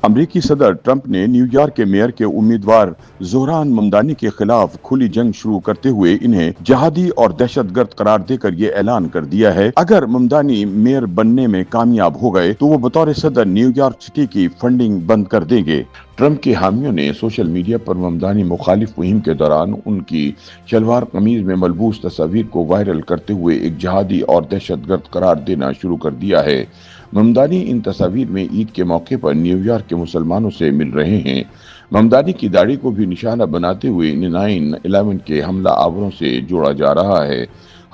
امریکی صدر ٹرمپ نے نیو یارک کے میئر کے امیدوار زہران ممدانی کے خلاف کھلی جنگ شروع کرتے ہوئے انہیں جہادی اور دہشت گرد قرار دے کر یہ اعلان کر دیا ہے اگر ممدانی میئر بننے میں کامیاب ہو گئے تو وہ بطور صدر نیو یارک سٹی کی فنڈنگ بند کر دیں گے۔ ٹرمپ کے حامیوں نے سوشل میڈیا پر ممدانی مخالف مہم کے دوران ان کی شلوار قمیض میں ملبوس تصاویر کو وائرل کرتے ہوئے ایک جہادی اور دہشت گرد قرار دینا شروع کر دیا ہے۔ ممدانی ان تصاویر میں عید کے موقع پر نیو یارک کے مسلمانوں سے مل رہے ہیں۔ ممدانی کی داڑھی کو بھی نشانہ بناتے ہوئے 9/11 کے حملہ آوروں سے جوڑا جا رہا ہے۔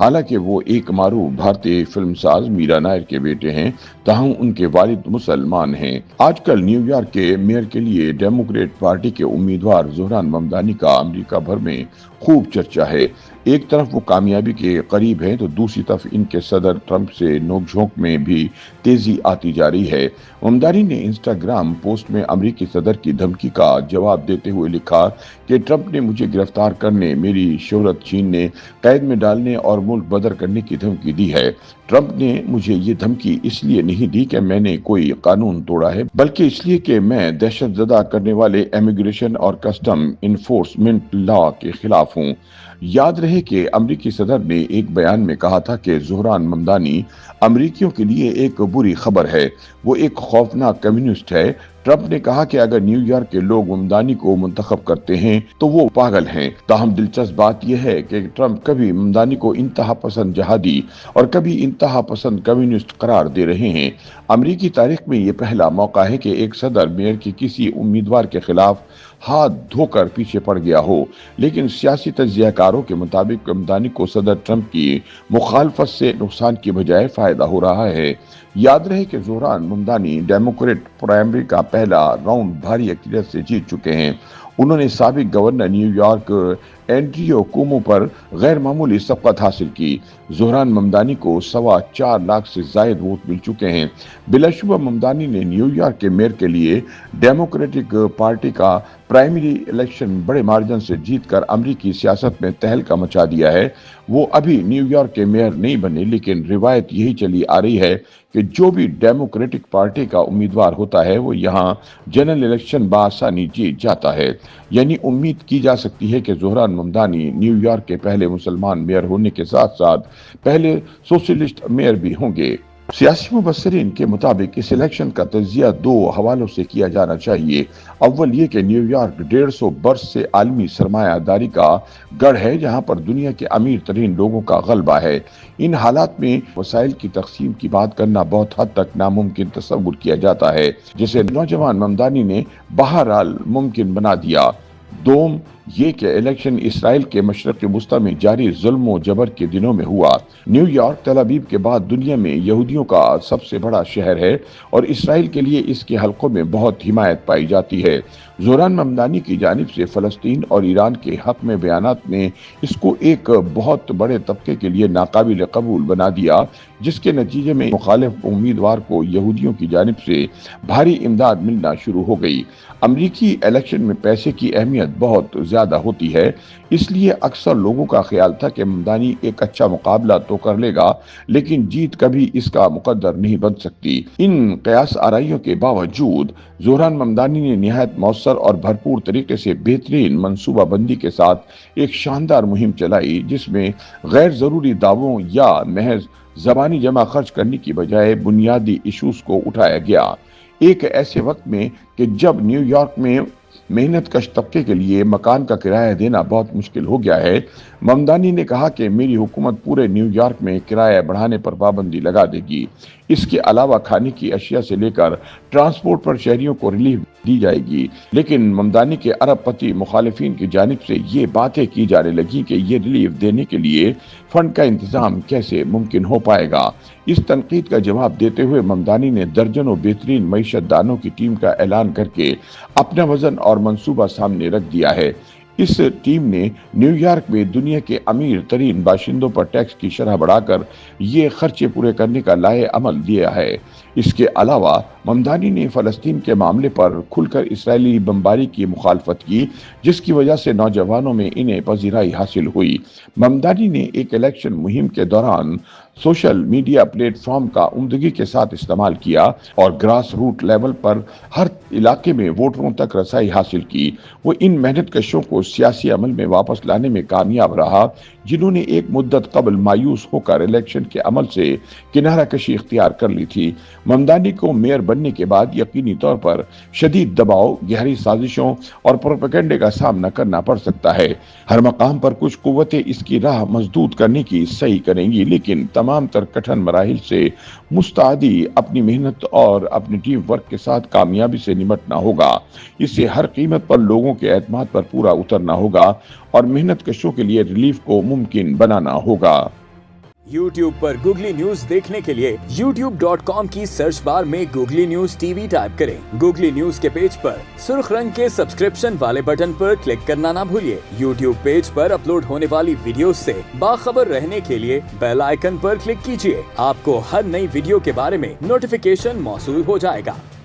حالانکہ وہ ایک معروف بھارتی فلم ساز میرا نائر کے بیٹے ہیں، تاہم ان کے والد مسلمان ہیں۔ آج کل نیو یارک کے میئر کے لیے ڈیموکریٹ پارٹی کے امیدوار زہران ممدانی کا امریکہ بھر میں خوب چرچا ہے۔ ایک طرف وہ کامیابی کے قریب ہیں تو دوسری طرف ان کے صدر ٹرمپ سے نوک جھونک میں بھی تیزی آتی جا رہی ہے۔ ممدانی نے انسٹاگرام پوسٹ میں امریکی صدر کی دھمکی کا جواب دیتے ہوئے لکھا کہ ٹرمپ نے مجھے گرفتار کرنے، میری شہرت چھیننے، قید میں ڈالنے اور ملک بدر کرنے کی دھمکی دی ہے۔ ٹرمپ نے مجھے یہ دھمکی اس لیے نہیں دی کہ میں نے کوئی قانون توڑا ہے، بلکہ اس لیے کہ میں دہشت زدہ کرنے والے امیگریشن اور کسٹم انفورسمنٹ لا کے خلاف ہوں۔ یاد رہے کہ امریکی صدر نے ایک بیان میں کہا تھا کہ زہران ممدانی امریکیوں کے لیے ایک بری خبر ہے، وہ ایک خوفناک کمیونسٹ ہے۔ ٹرمپ نے کہا کہ اگر نیو یارک کے لوگ ممدانی کو منتخب کرتے ہیں تو وہ پاگل ہیں۔ تاہم دلچسپ بات یہ ہے کہ ٹرمپ کبھی ممدانی کو انتہا پسند جہادی اور کبھی انتہا پسند کمیونسٹ قرار دے رہے ہیں۔ امریکی تاریخ میں یہ پہلا موقع ہے کہ ایک صدر میئر کی کسی امیدوار کے خلاف ہاتھ دھو کر پیچھے پڑ گیا ہو، لیکن سیاسی تجزیہ کاروں کے مطابق ممدانی کو صدر ٹرمپ کی مخالفت سے نقصان کی بجائے فائدہ ہو رہا ہے۔ یاد رہے کہ زہران ممدانی ڈیموکریٹ پرائمری کا پہلا راؤنڈ بھاری اکثریت سے جیت چکے ہیں۔ انہوں نے سابق governor New York Andrew Cuomo پر غیر معمولی سبقت حاصل کی۔ زہران ممدانی کو 4.25 لاکھ سے زائد ووٹ مل چکے ہیں۔ بلا شبہ ممدانی نے نیو یارک کے میئر کے لیے ڈیموکریٹک پارٹی کا پرائمری الیکشن بڑے مارجن سے جیت کر امریکی سیاست میں تہلکہ مچا دیا ہے۔ وہ ابھی نیو یارک کے میئر نہیں بنے، لیکن روایت یہی چلی آ رہی ہے کہ جو بھی ڈیموکریٹک پارٹی کا امیدوار ہوتا ہے وہ یہاں جنرل الیکشن بآسانی جیت جاتا ہے۔ یعنی امید کی جا سکتی ہے کہ زہران ممدانی نیو یارک کے پہلے مسلمان میئر ہونے کے ساتھ ساتھ پہلے سوشلسٹ میئر بھی ہوں گے۔ سیاسی مبصرین کے مطابق اس الیکشن کا تجزیہ 2 حوالوں سے کیا جانا چاہیے۔ اول یہ کہ نیو یارک 150 برس سے عالمی سرمایہ داری کا گڑھ ہے، جہاں پر دنیا کے امیر ترین لوگوں کا غلبہ ہے۔ ان حالات میں وسائل کی تقسیم کی بات کرنا بہت حد تک ناممکن تصور کیا جاتا ہے، جسے نوجوان ممدانی نے بہرحال ممکن بنا دیا۔ دوم یہ کہ الیکشن اسرائیل کے مشرق وسطی میں جاری ظلم و جبر کے دنوں میں ہوا۔ نیو یارک تل ابیب کے بعد دنیا میں یہودیوں کا سب سے بڑا شہر ہے اور اسرائیل کے لیے اس کے حلقوں میں بہت حمایت پائی جاتی ہے۔ زہران ممدانی کی جانب سے فلسطین اور ایران کے حق میں بیانات نے اس کو ایک بہت بڑے طبقے کے لیے ناقابل قبول بنا دیا، جس کے نتیجے میں مخالف امیدوار کو یہودیوں کی جانب سے بھاری امداد ملنا شروع ہو گئی۔ امریکی الیکشن میں پیسے کی اہمیت بہت زیادہ ہوتی ہے، اس لیے اکثر لوگوں کا خیال تھا کہ ممدانی ایک اچھا مقابلہ تو کر لے گا، لیکن جیت کبھی اس کا مقدر نہیں بن سکتی۔ ان قیاس آرائیوں کے باوجود زہران ممدانی نے نہایت مؤثر اور بھرپور طریقے سے بہترین منصوبہ بندی کے ساتھ ایک شاندار مہم چلائی، جس میں غیر ضروری دعووں یا محض زبانی جمع خرچ کرنے کی بجائے بنیادی ایشوز کو اٹھایا گیا۔ ایک ایسے وقت میں کہ جب نیو یارک میں محنت کش طبقے کے لیے مکان کا کرایہ دینا بہت مشکل ہو گیا ہے، ممدانی نے کہا کہ میری حکومت پورے نیو یارک میں کرایہ بڑھانے پر پابندی لگا دے گی۔ اس کے علاوہ کھانے کی اشیاء سے لے کر ٹرانسپورٹ پر شہریوں کو ریلیف دی جائے گی۔ لیکن ممدانی کے ارب پتی مخالفین کی جانب سے یہ باتیں کی جانے لگیں کہ یہ ریلیف دینے کے لیے فنڈ کا انتظام کیسے ممکن ہو پائے گا۔ اس تنقید کا جواب دیتے ہوئے ممدانی نے درجنوں بہترین معیشت دانوں کی ٹیم کا اعلان کر کے اپنا وژن اور منصوبہ سامنے رکھ دیا ہے۔ اس ٹیم نے نیو یارک میں دنیا کے امیر ترین باشندوں پر ٹیکس کی شرح بڑھا کر یہ خرچے پورے کرنے کا لائحہ عمل دیا ہے۔ اس کے علاوہ ممدانی نے فلسطین کے معاملے پر کھل کر اسرائیلی بمباری کی مخالفت کی، جس کی وجہ سے نوجوانوں میں انہیں پذیرائی حاصل ہوئی۔ ممدانی نے ایک الیکشن مہم کے دوران سوشل میڈیا پلیٹ فارم کا عمدگی کے ساتھ استعمال کیا اور گراس روٹ لیول پر ہر علاقے میں ووٹروں تک رسائی حاصل کی۔ وہ ان محنت کشوں کو سیاسی عمل میں واپس لانے میں کامیاب رہا، جنہوں نے ایک مدت قبل مایوس ہو کر الیکشن کے عمل سے کنارہ کشی اختیار کر لی تھی۔ ممدانی کو میئر بننے کے بعد یقینی طور پر شدید دباؤ، گہری سازشوں اور پروپیگنڈے کا سامنا کرنا پڑ سکتا ہے۔ ہر مقام پر کچھ قوتیں اس کی راہ مسدود کرنے کی سعی کریں گی، لیکن تمام تر کٹھن مراحل سے مستعدی اپنی محنت اور اپنی ٹیم ورک کے ساتھ کامیابی سے نمٹنا ہوگا۔ اسے ہر قیمت پر لوگوں کے اعتماد پر پورا اترنا ہوگا اور محنت کشوں کے لیے ریلیف کو ممکن بنانا ہوگا۔ YouTube پر گوگلی نیوز دیکھنے کے لیے youtube.com کی سرچ بار میں googly news T V type کریں۔ گوگلی نیوز کے پیج پر سرخ رنگ کے سبسکرپشن والے بٹن پر کلک کرنا نہ بھولیے۔ YouTube پیج پر اپلوڈ ہونے والی ویڈیوز سے باخبر رہنے کے لیے بیل آئیکن پر کلک کیجیے۔ آپ کو ہر نئی ویڈیو کے بارے میں نوٹیفیکیشن موصول ہو جائے گا۔